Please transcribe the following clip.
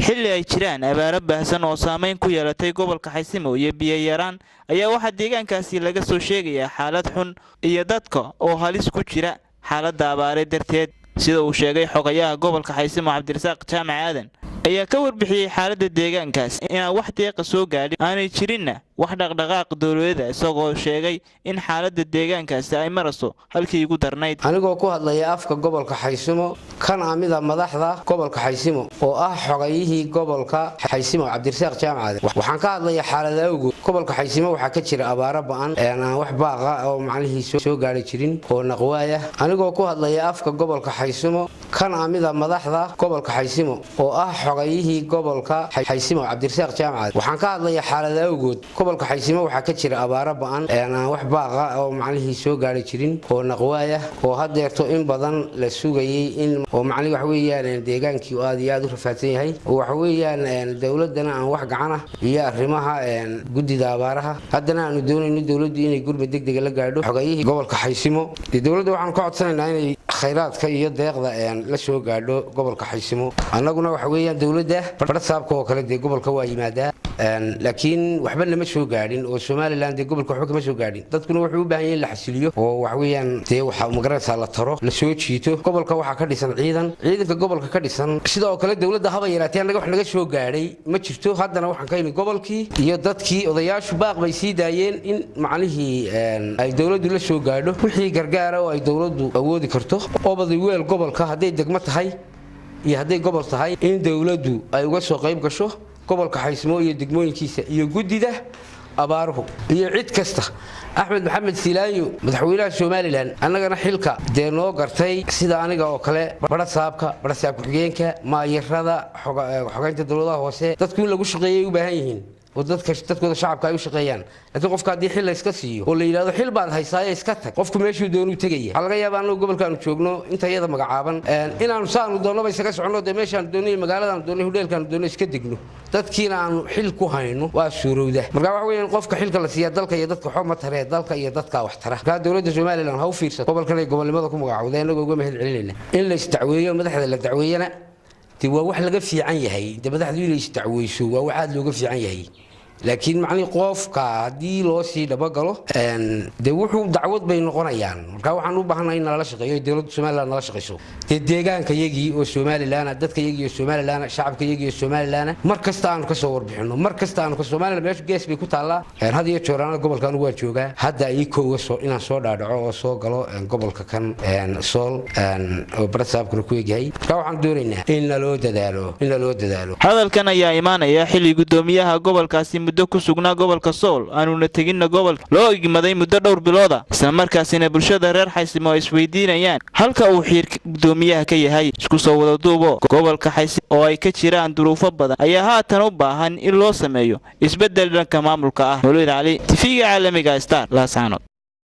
xilli ay jiraan abaaro baahsan oo saameyn ku yeelatay gobolka Xaysimo iyo biyo yaraan ayaa waxa deegaankaasi laga soo sheegayaa xaalad xun iyo dadka oo halis ku jira xaaladda abaare darteed sida uu sheegay xogayaha gobolka Xaysimo Cabdirasaaq Jaamac Aadan ayaa ka warbixiyay xaaladda deegaankaas in wax deeqa soo gaadhin aanay jirinna wax dhaqdhaqaaq dawladda isagoo sheegay in xaaladda deegaankaas ay maraso halkii ugu darnayd anigoo ku hadlaya afka gobolka Xaysimo kan amida madaxda gobolka Xaysimo oo ah xogayihii gobolka Xaysimo Cabdirasaaq Jaamac Aadan waxaan ka hadlayaa xaaladda ugu gobolka Xaysimo waxa ka jira abaaro ba'an aan wax baaqa oo macnaheedu soo gaari jirin oo naqwaaya anigoo ku hadlaya afka gobolka Xaysimo kan amida madaxda gobolka Xaysimo oo ah xogayihii gobolka Xaysimo Cabdirasaaq Jaamac Aadan waxaan ka hadlayaa xaaladda ugu gobolka Xaysimo waxa ka jira abaaro ba'an aan wax baaqa oo macnaheedu soo gaari jirin oo naqwaaya oo hadeerto in badan la sugayay in oo macnaheedu wax weeyaan deegaankii aad iyo aad u rafaadsan yahay oo wax weeyaan dawladana aan wax gacan ah iyo arrimaha gudida abaaraha haddana aanu doonayno dawladdu inay gurmad degdeg la gaadho xogayihii gobolka Xaysimo dawladda waxaan ka codsanaynaa inay khayraadka iyo deeqda la soo gaadho gobolka Xaysimo annaguna wax weeyaan dawladda barsaabka oo kale gobolka waa yimaada laakiin waxba lama soo gaadhin oo Soomaaliland gobolka waxba kama soo gaadhin dadkuna wuxuu u baahan yahay la xasiliyo oo wax weeyaan waxa magaraysa la taro la soo jiito gobolka waxa ka dhisan ciidanka gobolka ka dhisan sidoo kale dawladda haba yaraatay anaga wax naga soo gaadhay ma jirto haddana waxaan ka imid gobolkii iyo dadkii odayaashu baaq bay sii daayeen in macnihii ay dawladdu la soo gaadho wixii gargaar oo ay dawladdu awoodi karto oo baday weel gobolka haday degmo tahay iyo haday gobol tahay in dawladdu ay uga soo qayb gasho gobolka Xaysimo iyo degmooyinkiisa iyo gudida abaaruhu iyo cid kasta Axmed Maxamed Silaayo madaxweynaha Soomaaliland annagana xilka noo gartay sida aniga oo kale barsaabka xigeenka maayirada xogaynta dawladda hoose dadku lagu shaqeeyay u baahan yihiin dadkooda shacabka ay u shaqeeyaan laakiin qofka hadii xil la iska siiyo oo la yiraahdo xil baad haysaa iska tag qofku meeshuu doonuu tagaya laga yaabaa inuu gobolkan joogno inta iyada magacaaban inaanu saanu doonaba isaga socono meeshaan doonay magaaladan doonay hoteelkan doonay iska degno dadkiina aan xil ku hayno waa suurowda marka wax weeyaan qofka xilka la siiya dalka iyo dadka xuma taree dalka iyo dadka wax tara ka dawladda Soomaaliland ha u fiirsato gobolkan ay gobolnimada ku magacaawday anagoo uga mahad celinayna in la isdacweeyo madaxda la dacweeyana waa wax laga fiican yahay madaxdu inay isdacweyso waa wax aad looga fiican yahay laakiin macni qofka hadii loo sii dhaba galo wuxuu dacwad bay noqonayaan marka waxaan u baahanahay in la shaqeeyo dawladda Soomaaliland la shaqeyso deegaanka yagii oo Soomaaliland dadka yagii oo Soomaaliland shacabka yagii oo Soomaaliland markasta aan ka soo warbixino markasta aan ka Soomaaliland meesha gees bay ku taala hadiyo joorana gobolkan waa jooga hadda ay koowa soo inaan soo dhaadhaco oo soo galo gobolka kan sool oo barsaabkuna ku yahay marka waxaan doonaynaa in la loo dadaalo hadalkan ayaa imaanaya xilli gudoomiyaha gobolkaasi muddo ku sugnaa gobolka Sool aanuna tagin gobolka loo igmaday muddo dhowr bilooda isla markaasina bulshada reer Xaysimo ay isweydiinayaan halka uu xiir gudoomiyaha ka yahay isku soo wada duubo gobolka Xaysimo oo ay ka jiraan duruufo badan ayaa haatan u baahan in loo sameeyo isbedel dhanka maamulka ah Waliid Ali TV caalamiga Star la saano